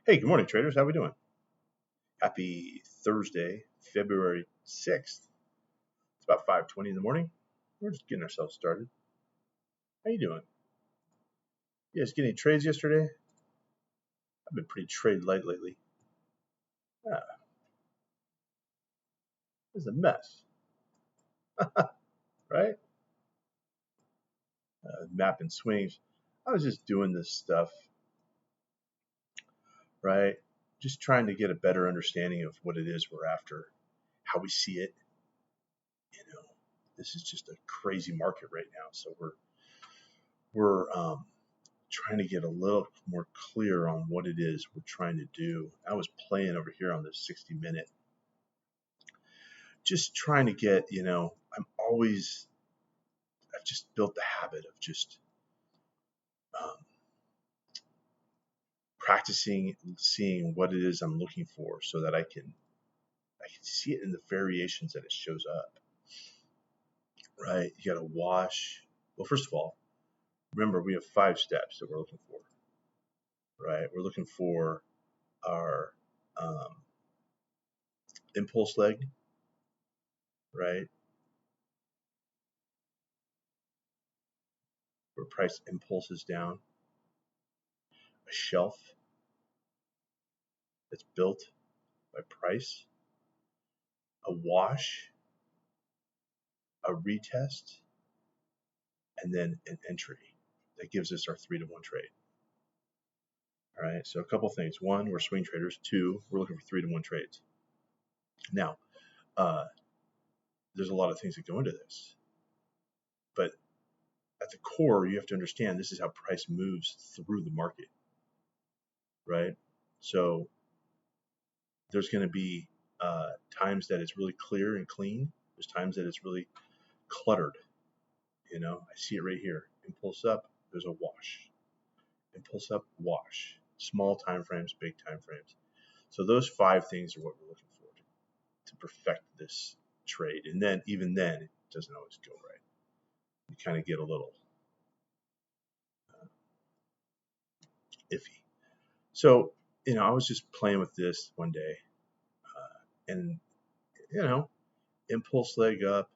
Hey, good morning, traders. How we doing? Happy Thursday, February 6th. It's about 5:20 in the morning. We're just getting ourselves started. How you doing? You guys getting trades yesterday? I've been pretty trade light lately. Ah, this is a mess, right? Map and swings. I was just doing this stuff, right? Just trying to get a better understanding of what it is we're after, how we see it. You know, this is just a crazy market right now, so we're trying to get a little more clear on what it is we're trying to do. I was playing over here on this 60-minute, just trying to get, I've just built the habit of just um, practicing seeing what it is I'm looking for so that I can see it in the variations that it shows up, right? You got to wash. Well, first of all, remember we have 5 steps that we're looking for, right? We're looking for our um, impulse leg, right? Where price impulses down, a shelf that's built by price, a wash, a retest, and then an entry that gives us our 3-to-1 trade. All right, so a couple things. One, we're swing traders. Two, we're looking for 3-to-1 trades. Now, uh, there's a lot of things that go into this, but at the core, you have to understand this is how price moves through the market, right? So there's going to be times that it's really clear and clean. There's times that it's really cluttered. I see it right here. Impulse up, there's a wash. Impulse up, wash. Small time frames, big time frames. So those 5 things are what we're looking for to perfect this trade. And then even then, it doesn't always go right. You kind of get a little iffy. So, I was just playing with this one day, and you know, impulse leg up.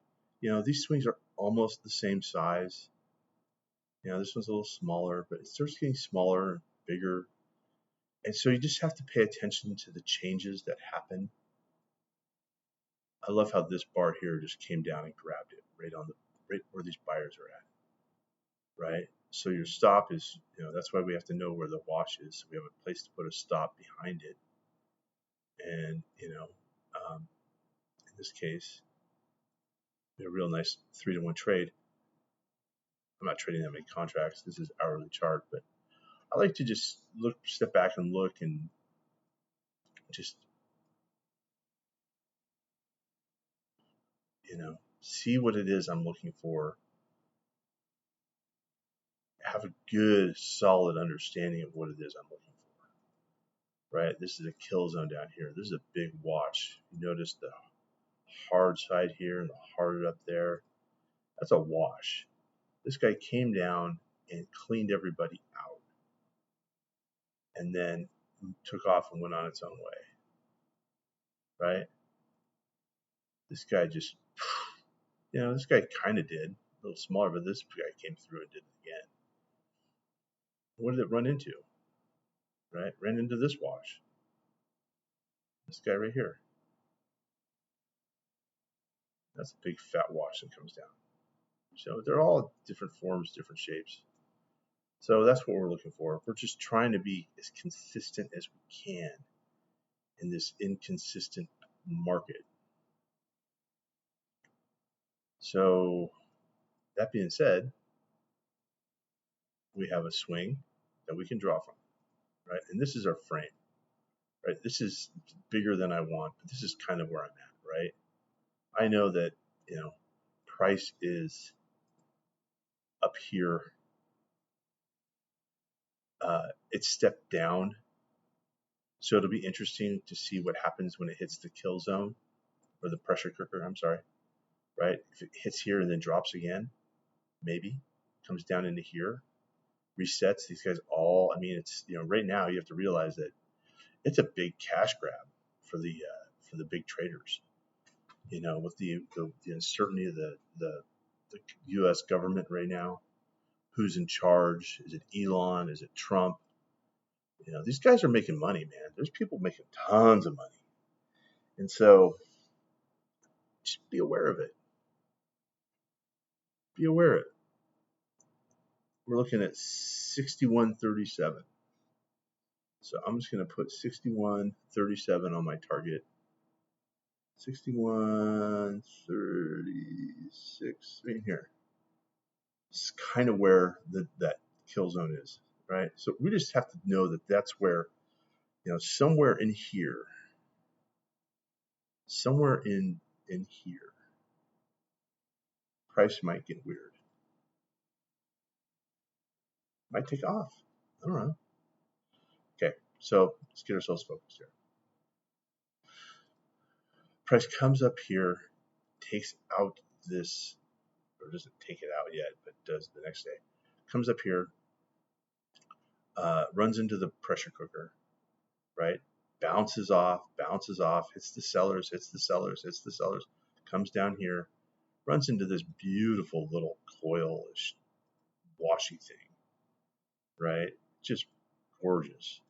These swings are almost the same size. This one's a little smaller, but it starts getting smaller, bigger. And so you just have to pay attention to the changes that happen. I love how this bar here just came down and grabbed it right where these buyers are at, right? So your stop is, that's why we have to know where the wash is. So we have a place to put a stop behind it. And, in this case, a real nice 3-to-1 trade. I'm not trading that many contracts. This is hourly chart, but I like to just step back and look and just, see what it is I'm looking for. Have a good, solid understanding of what it is I'm looking for, right? This is a kill zone down here. This is a big wash. You notice the hard side here and the hard up there. That's a wash. This guy came down and cleaned everybody out and then took off and went on its own way, right? This guy just, this guy kind of did. A little smaller, but this guy came through and did it again. What did it run into? Right? Ran into this wash. This guy right here. That's a big fat wash that comes down. So they're all different forms, different shapes. So that's what we're looking for. We're just trying to be as consistent as we can in this inconsistent market. So that being said, we have a swing that we can draw from, right? And this is our frame, right? This is bigger than I want, but this is kind of where I'm at, right? I know that, price is up here. It's stepped down. So it'll be interesting to see what happens when it hits the kill zone or the pressure cooker, I'm sorry, right? If it hits here and then drops again, maybe comes down into here, resets these guys all. I mean, it's, right now you have to realize that it's a big cash grab for the big traders. With the uncertainty of the U.S. government right now, who's in charge? Is it Elon? Is it Trump? These guys are making money, man. There's people making tons of money, and so just be aware of it. Be aware of it. We're looking at 61.37. So I'm just going to put 61.37 on my target. 61.36 right here. It's kind of where that kill zone is, right? So we just have to know that that's where, somewhere in here, price might get weird. Might take off. I don't know. Okay, so let's get ourselves focused here. Price comes up here, takes out this, or doesn't take it out yet, but does the next day. Comes up here, runs into the pressure cooker, right? Bounces off, hits the sellers, comes down here, runs into this beautiful little coil-ish washy thing, right? Just gorgeous,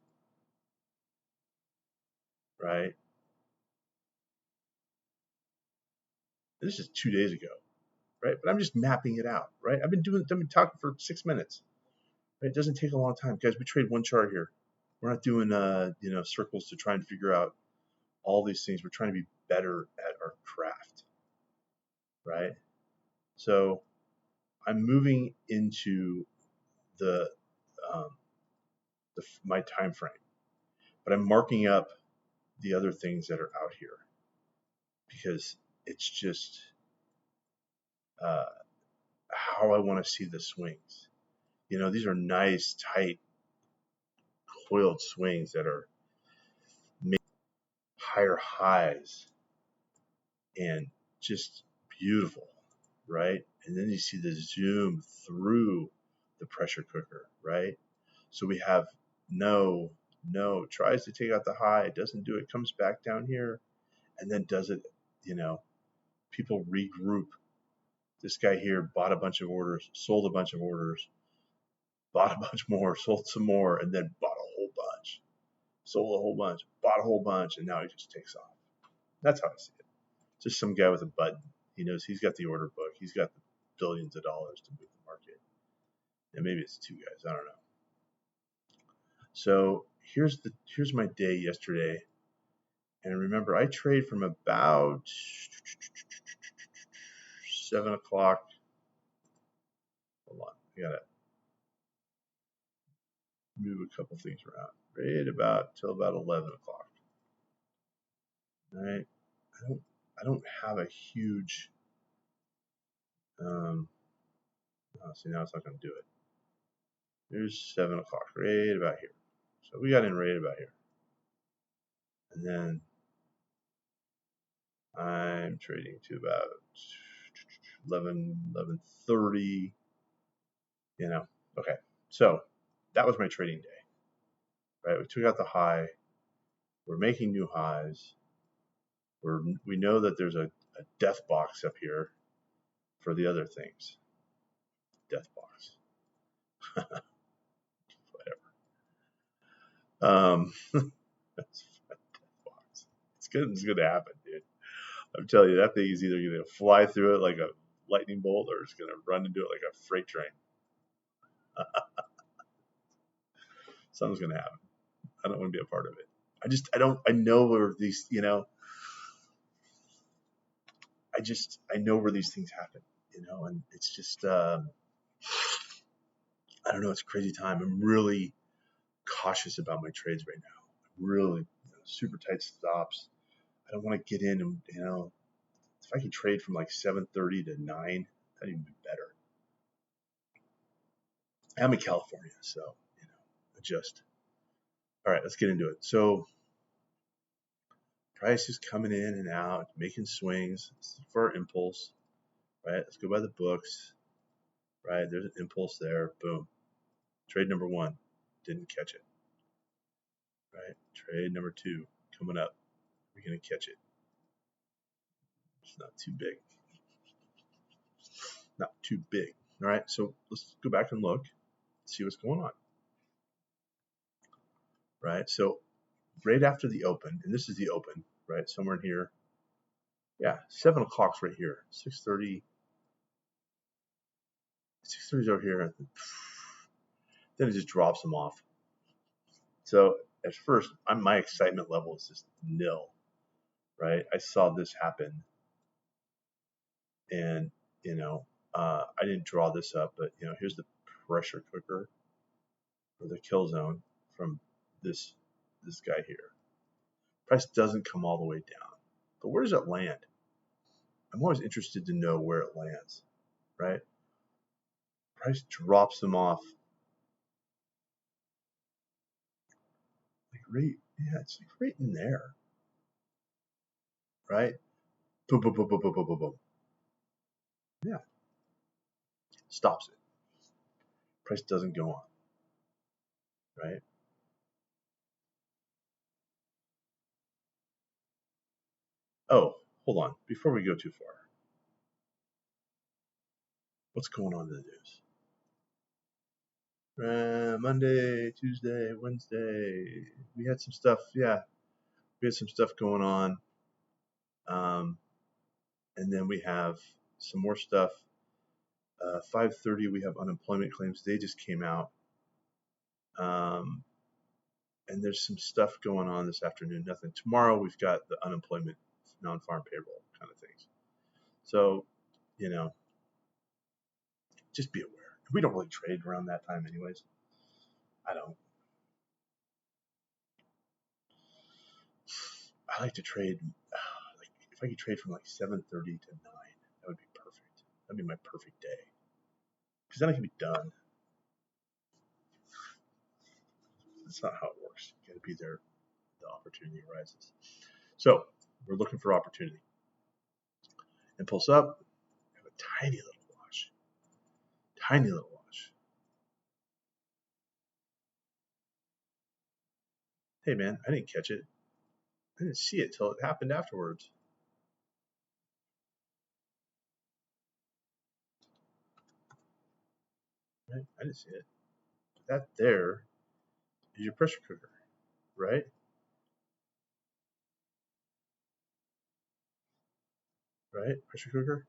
right? This is 2 days ago, right? But I'm just mapping it out, right? I've been talking for 6 minutes. Right? It doesn't take a long time, guys. We trade one chart here. We're not doing circles to try and figure out all these things. We're trying to be better at our craft, right? So I'm moving into my time frame, but I'm marking up the other things that are out here because it's just how I want to see the swings. These are nice, tight, coiled swings that are making higher highs and just beautiful, right? And then you see the zoom through the pressure cooker, right? So we have no, tries to take out the high, doesn't do it, comes back down here, and then does it, people regroup. This guy here bought a bunch of orders, sold a bunch of orders, bought a bunch more, sold some more, and then bought a whole bunch. Sold a whole bunch, bought a whole bunch, and now he just takes off. That's how I see it. Just some guy with a button. He knows he's got the order book. He's got the billions of dollars to move the market. And maybe it's two guys. I don't know. So here's my day yesterday. And remember, I trade from about 7 o'clock. Hold on. I got to move a couple things around. Right about till about 11 o'clock. All right. I don't have a huge. See, now it's not going to do it. There's 7 o'clock, right about here. So we got in right about here. And then I'm trading to about 11:30. Okay. So that was my trading day. Right? We took out the high. We're making new highs. We know that there's a death box up here for the other things. Death box. Whatever. That's death box. It's going to happen, dude. I'm telling you, that thing is either going to fly through it like a lightning bolt or it's going to run into it like a freight train. Something's going to happen. I don't want to be a part of it. I know where these, I know where these things happen, and it's just, I don't know, it's a crazy time. I'm really cautious about my trades right now. Really super tight stops. I don't want to get in and, if I could trade from like 7:30 to 9, that'd even be better. I'm in California, so, adjust. All right, let's get into it. So price is coming in and out, making swings. Let's look for our impulse, right? Let's go by the books, right? There's an impulse there. Boom. Trade number 1. Didn't catch it, right? Trade number 2 coming up. We're going to catch it. It's not too big. Not too big. All right, so let's go back and look, see what's going on. Right, so right after the open, and this is the open, right, somewhere in here. Yeah, 7 o'clock's right here. 6:30. 6:30 is over here. Then it just drops them off. So at first, my excitement level is just nil, right? I saw this happen, and I didn't draw this up, but here's the pressure cooker or the kill zone from this guy here. Price doesn't come all the way down, but where does it land? I'm always interested to know where it lands, right? Price drops them off like it's like right in there, right? Boom, boom, boom, boom, boom, boom, boom, boom. Yeah, stops it. Price doesn't go on, right? Oh, hold on. Before we go too far, what's going on in the news? Monday, Tuesday, Wednesday, we had some stuff. Yeah, we had some stuff going on. And then we have some more stuff. 5:30, we have unemployment claims. They just came out. And there's some stuff going on this afternoon. Nothing. Tomorrow, we've got the unemployment, non-farm payroll kind of things. So, just be aware. We don't really trade around that time anyways. I don't. I like to trade, if I could trade from like 7:30 to 9, that would be perfect. That'd be my perfect day. Because then I can be done. That's not how it works. You got to be there. The opportunity arises. So we're looking for opportunity. Impulse up. Have a tiny little wash. Tiny little wash. Hey man, I didn't catch it. I didn't see it till it happened afterwards. Right? I didn't see it. That there is your pressure cooker, right? Right? Pressure cooker.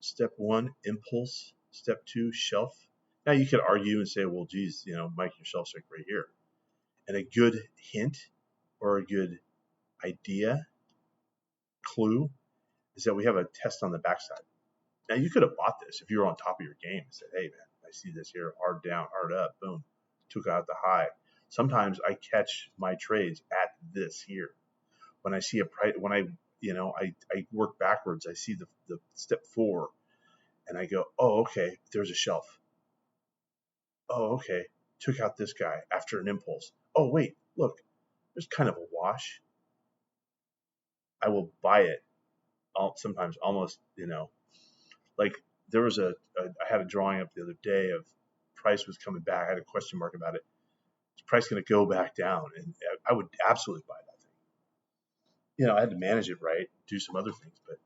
Step 1, impulse. Step 2, shelf. Now you could argue and say, well, geez, Mike, your shelf's like right here. And a good hint or a good idea, clue, is that we have a test on the backside. Now you could have bought this if you were on top of your game and said, hey man, I see this here, hard down, hard up, boom, took out the high. Sometimes I catch my trades at this here. When I see a price, when I work backwards, I see the step 4 and I go, oh, okay, there's a shelf. Oh, okay, took out this guy after an impulse. Oh, wait, look, there's kind of a wash. I will buy it sometimes almost, like there was I had a drawing up the other day of price was coming back. I had a question mark about it. Is price going to go back down? And I would absolutely buy that thing. I had to manage it right, do some other things, but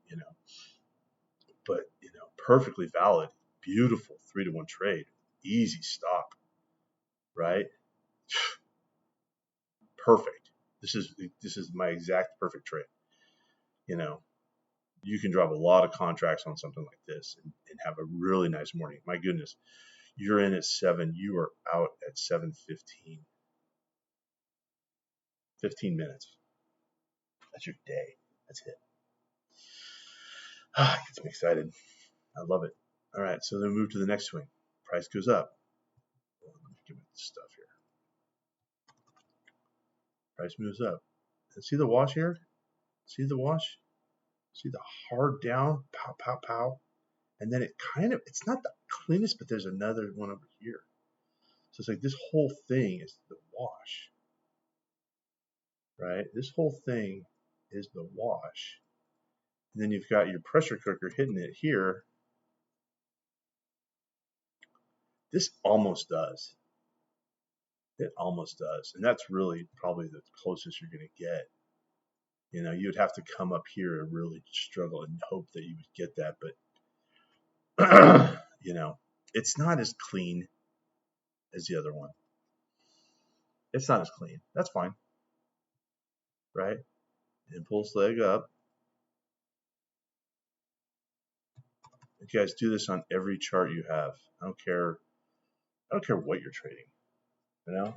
perfectly valid, beautiful 3-to-1 trade, easy stop, right? Perfect. This is my exact perfect trade. You can drop a lot of contracts on something like this and have a really nice morning. My goodness, you're in at 7, you are out at 7:15. 15 minutes. That's your day. That's it. It gets me excited. I love it. All right, so then we move to the next swing. Price goes up. Let me give it stuff here. Price moves up. And see the wash here? See the wash? See the hard down? Pow, pow, pow. And then it's not the cleanest, but there's another one over here. So it's like this whole thing is the wash. Right? This whole thing is the wash. And then you've got your pressure cooker hitting it here. This almost does. It almost does. And that's really probably the closest you're going to get. You'd have to come up here and really struggle and hope that you would get that. But, it's not as clean as the other one. It's not as clean. That's fine. Right? Impulse leg up. You guys do this on every chart you have. I don't care what you're trading. You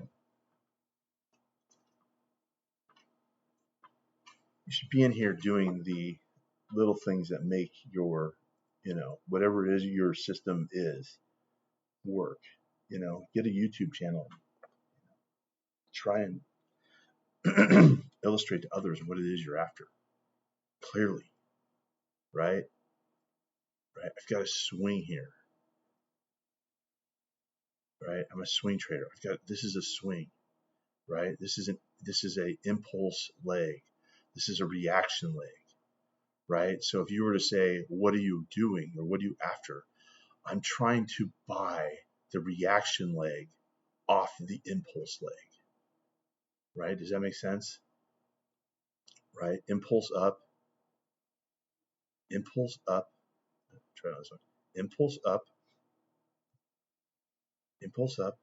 should be in here doing the little things that make your, whatever it is your system is, work. Get a YouTube channel. Try and illustrate to others what it is you're after clearly. Right? I've got a swing here. Right? I'm a swing trader. This is a swing. Right? This is a impulse leg. This is a reaction leg. Right? So if you were to say, what are you doing or what are you after? I'm trying to buy the reaction leg off the impulse leg. Right? Does that make sense? Right? Impulse up. Impulse up. Try this one. Impulse up. Impulse up.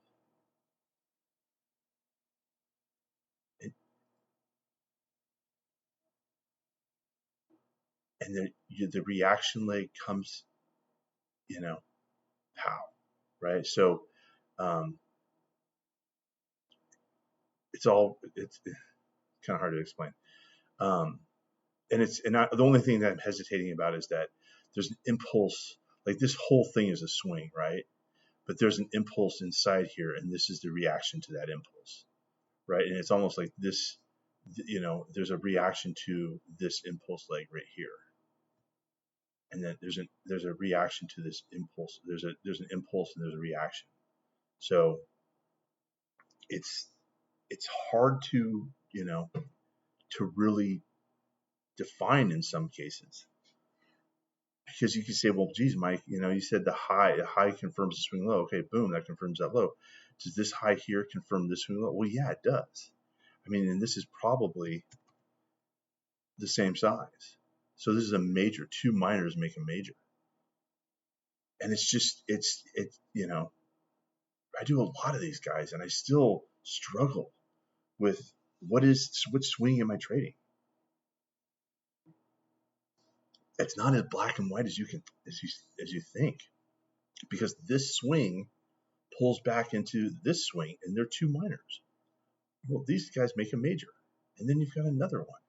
And the reaction leg comes, how? Right? So it's kind of hard to explain. The only thing that I'm hesitating about is that there's an impulse, like this whole thing is a swing, right? But there's an impulse inside here, and this is the reaction to that impulse, right? And it's almost like this, there's a reaction to this impulse leg right here, and then there's a reaction to this impulse. There's an impulse and there's a reaction. So it's hard to to really define in some cases, because you can say, well, geez, Mike, you said the high confirms the swing low. Okay, boom, that confirms that low. Does this high here confirm this swing low? Well, yeah, it does. I mean, and this is probably the same size. So this is a major. Two minors make a major. And I do a lot of these guys, and I still struggle with what swing am I trading? It's not as black and white as you think, because this swing pulls back into this swing, and they're two minors. Well, these guys make a major, and then you've got another one,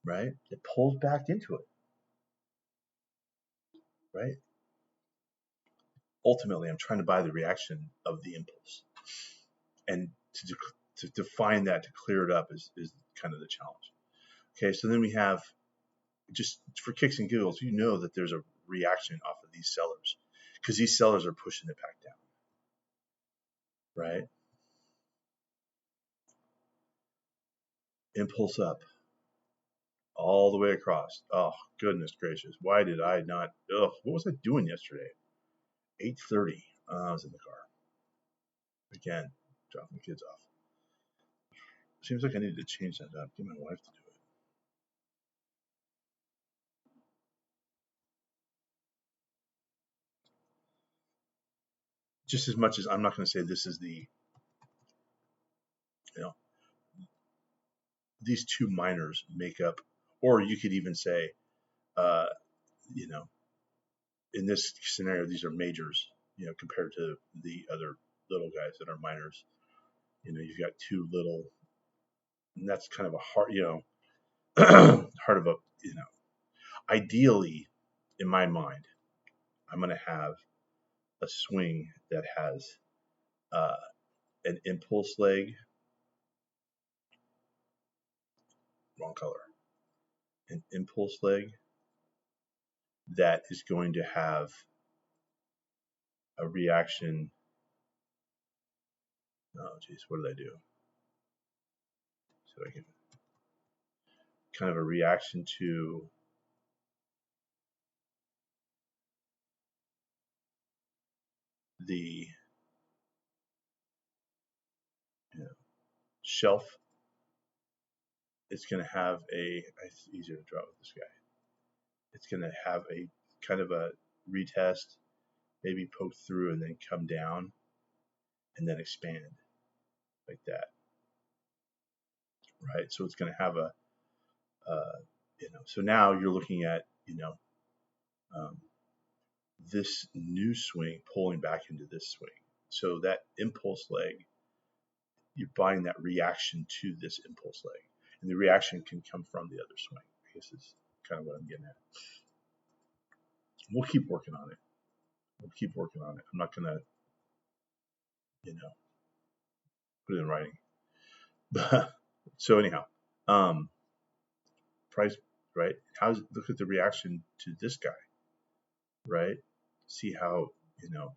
right? It pulls back into it, right? Ultimately, I'm trying to buy the reaction of the impulse, and to define that, to clear it up is kind of the challenge. Okay, so then we have, just for kicks and giggles, that there's a reaction off of these sellers, because these sellers are pushing it back down, right? Impulse up all the way across. Oh, goodness gracious. Why did I not? What was I doing yesterday? 8:30. I was in the car. Again, dropping the kids off. Seems like I need to change that up. Get my wife to do it. Just as much as I'm not going to say this is the, these two minors make up, or you could even say, in this scenario, these are majors, compared to the other little guys that are minors. You've got two little, and that's kind of a hard, heart of a, ideally, in my mind, I'm going to have a swing that has an impulse leg, wrong color, an impulse leg that is going to have a reaction. Oh, geez, what did I do? So I can kind of a reaction to the shelf. It's going to have it's easier to draw with this guy. It's going to have a kind of a retest, maybe poke through and then come down and then expand like that, right? So it's going to have so now you're looking at, this new swing pulling back into this swing. So that impulse leg, you're buying that reaction to this impulse leg. And the reaction can come from the other swing. I guess is kind of what I'm getting at. We'll keep working on it. I'm not going to, put it in writing. So anyhow, price, right? Look at the reaction to this guy, right? See how,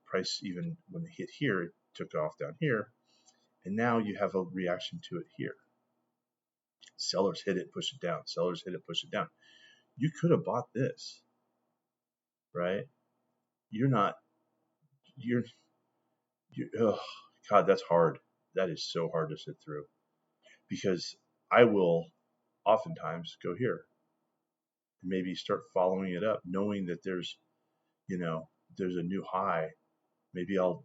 price, even when it hit here, it took off down here. And now you have a reaction to it here. Sellers hit it, push it down. Sellers hit it, push it down. You could have bought this, right? Oh, God, that's hard. That is so hard to sit through, because I will oftentimes go here and maybe start following it up, knowing that there's a new high. Maybe I'll,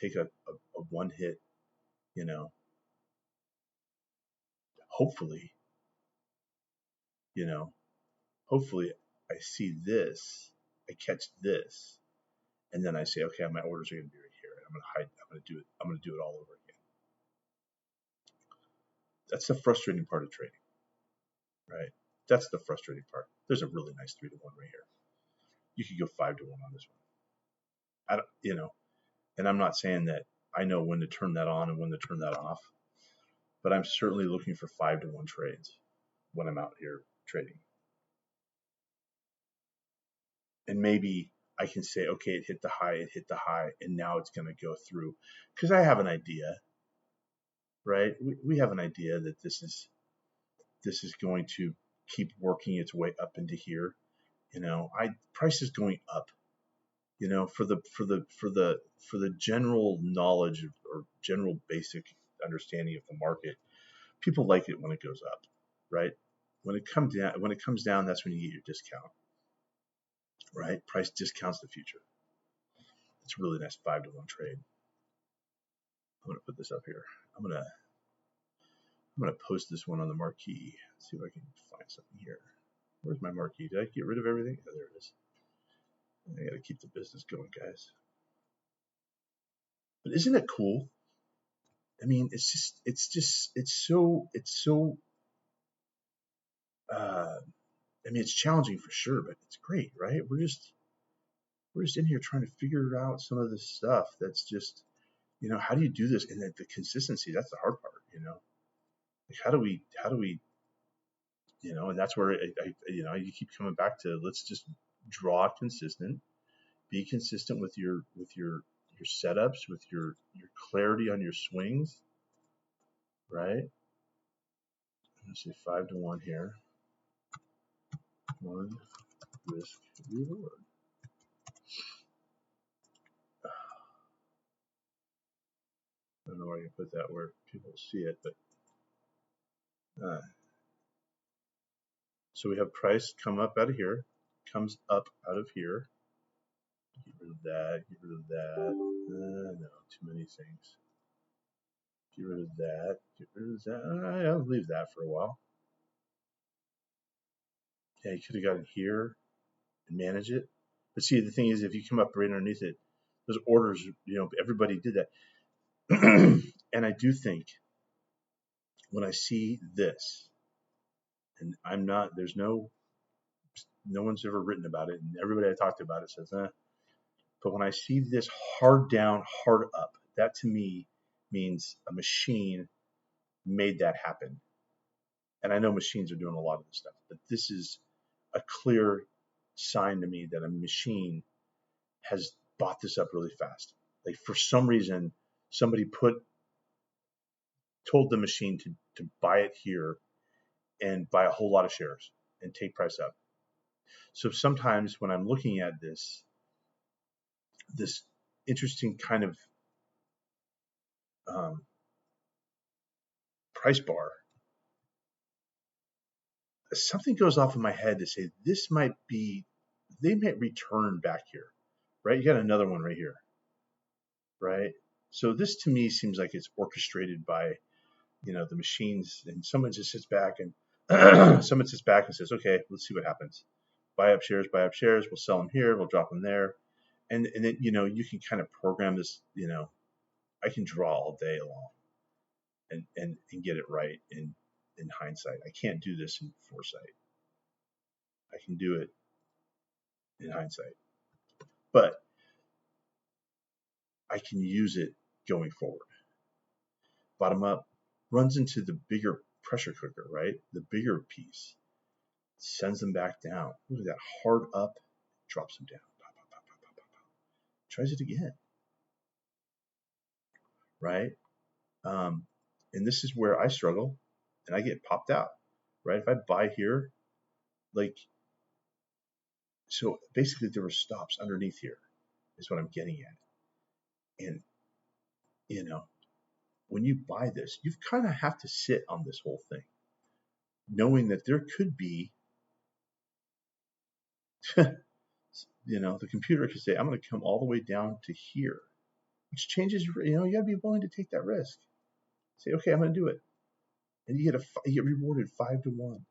take a one hit, hopefully, hopefully I see this, I catch this, and then I say, okay, my orders are going to be right here, and I'm going to do it all over again. That's the frustrating part of trading, right? That's the frustrating part. There's a really nice 3-to-1 right here. You could go 5-to-1 on this one. And I'm not saying that I know when to turn that on and when to turn that off, but I'm certainly looking for 5-to-1 trades when I'm out here trading. And maybe I can say, okay, it hit the high, and now it's going to go through, because I have an idea, right? We have an idea that this is going to keep working its way up into here. Price is going up. For the general knowledge or general basic understanding of the market, people like it when it goes up, right? When it comes down, that's when you get your discount, right? Price discounts the future. It's a really nice 5-to-1 trade. I'm going to put this up here. I'm going to post this one on the marquee. See if I can find something here. Where's my marquee? Did I get rid of everything? Oh, there it is. I got to keep the business going, guys. But isn't it cool? I mean, it's so. I mean, it's challenging for sure, but it's great, right? We're just in here trying to figure out some of this stuff. That's just, how do you do this? And the consistency, that's the hard part, Like, how do we, and that's where you keep coming back to, let's just draw consistent, be consistent with your setups, with your clarity on your swings, right? Let's say 5-to-1 here. 1 risk reward. I don't know where I can put that where people see it, but so we have price come up out of here, comes up out of here. Get rid of that. Get rid of that. No, too many things. Get rid of that. Get rid of that. I'll leave that for a while. Yeah, you could have gotten here and manage it. But see, the thing is, if you come up right underneath it, those orders, everybody did that. And I do think when I see this, and there's no one's ever written about it, and everybody I talked about it says, But when I see this hard down, hard up, that to me means a machine made that happen. And I know machines are doing a lot of this stuff, but this is a clear sign to me that a machine has bought this up really fast. Like, for some reason, somebody told the machine to buy it here and buy a whole lot of shares and take price up. So sometimes when I'm looking at this interesting kind of price bar, something goes off in my head to say this might be, they might return back here, right? You got another one right here, right? So this to me seems like it's orchestrated by, the machines, and someone just sits back and someone sits back and says, okay, let's see what happens. Buy up shares, we'll sell them here, we'll drop them there. And then, you can kind of program this, I can draw all day long and get it right in hindsight. I can't do this in foresight. I can do it in hindsight, but I can use it going forward. Bottom up runs into the bigger pressure cooker, right? The bigger piece sends them back down. Look at that, hard up, drops them down. Pop, pop, pop, pop, pop, pop. Tries it again, right? And this is where I struggle, and I get popped out, right? If I buy here, so basically there were stops underneath here, is what I'm getting at. And when you buy this, you kind of have to sit on this whole thing, knowing that there could be, the computer could say, I'm going to come all the way down to here, which changes, you got to be willing to take that risk. Say, okay, I'm going to do it. And you get rewarded 5 to 1.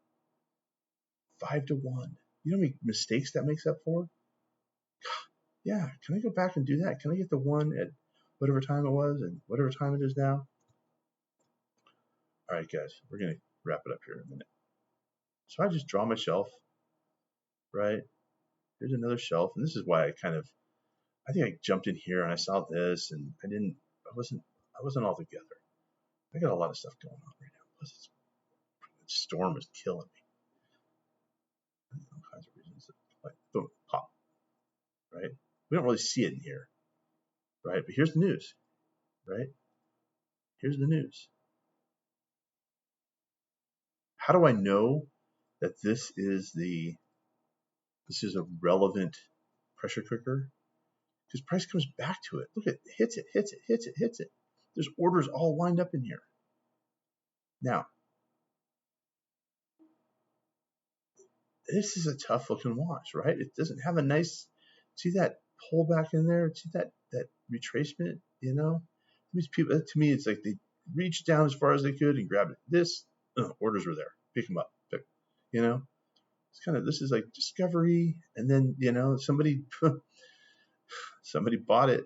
5 to 1. You know how many mistakes that makes up for? Yeah, can I go back and do that? Can I get the one at whatever time it was and whatever time it is now? All right, guys, we're going to wrap it up here in a minute. So I just draw my shelf, right? Here's another shelf, and this is why I think I jumped in here and I saw this, and I wasn't all together. I got a lot of stuff going on right now. Plus, the storm is killing me. All kinds of reasons. Like, boom, pop, right? We don't really see it in here, right? But here's the news, right? Here's the news. How do I know that this is a relevant pressure cooker? Because price comes back to it. Look at it, hits it. There's orders all lined up in here. Now, this is a tough looking watch, right? It doesn't have a nice, see that pullback in there? See that retracement, These people, to me, it's like they reached down as far as they could and grabbed it. This, orders were there. Pick them up. It's kind of, this is like discovery. And then, somebody bought it.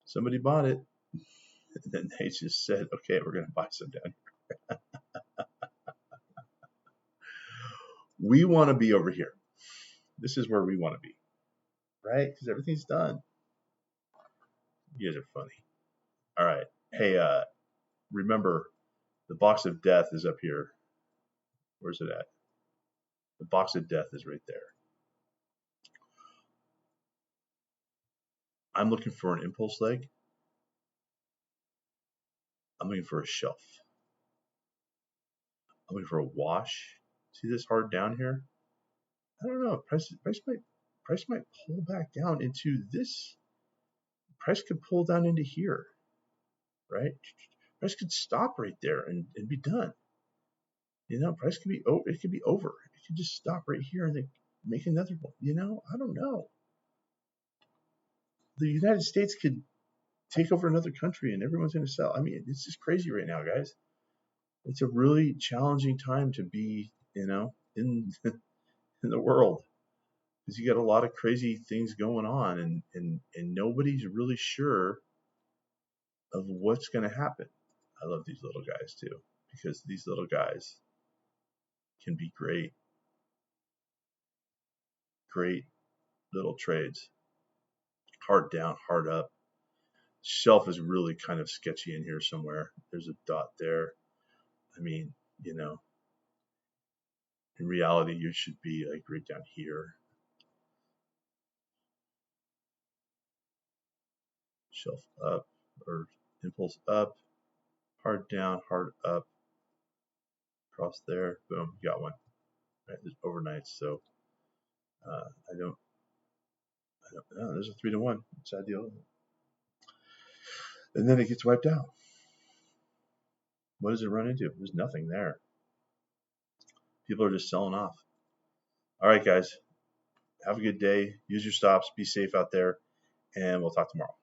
Somebody bought it. And then they just said, okay, we're going to buy some down here. We want to be over here. This is where we want to be, right? Because everything's done. You guys are funny. All right. Hey, remember, the box of death is up here. Where's it at? The box of death is right there. I'm looking for an impulse leg. I'm looking for a shelf. I'm looking for a wash. See this hard down here? I don't know. Price might pull back down into this. Price could pull down into here, right? Price could stop right there and be done. Price could be over. It could be over. It could just stop right here and then make another one. I don't know. The United States could take over another country and everyone's going to sell. I mean, it's just crazy right now, guys. It's a really challenging time to be, in the world, because you got a lot of crazy things going on, and nobody's really sure of what's going to happen. I love these little guys too, because these little guys can be great little trades. Hard down, hard up. Shelf is really kind of sketchy in here somewhere. There's a dot there. I mean, in reality, you should be like right down here. Shelf up, or impulse up, hard down, hard up, across there. Boom, you got one. Right, there's overnights, so I don't know. There's a 3 to 1. It's ideal. And then it gets wiped out. What does it run into? There's nothing there. People are just selling off. All right, guys. Have a good day. Use your stops. Be safe out there. And we'll talk tomorrow.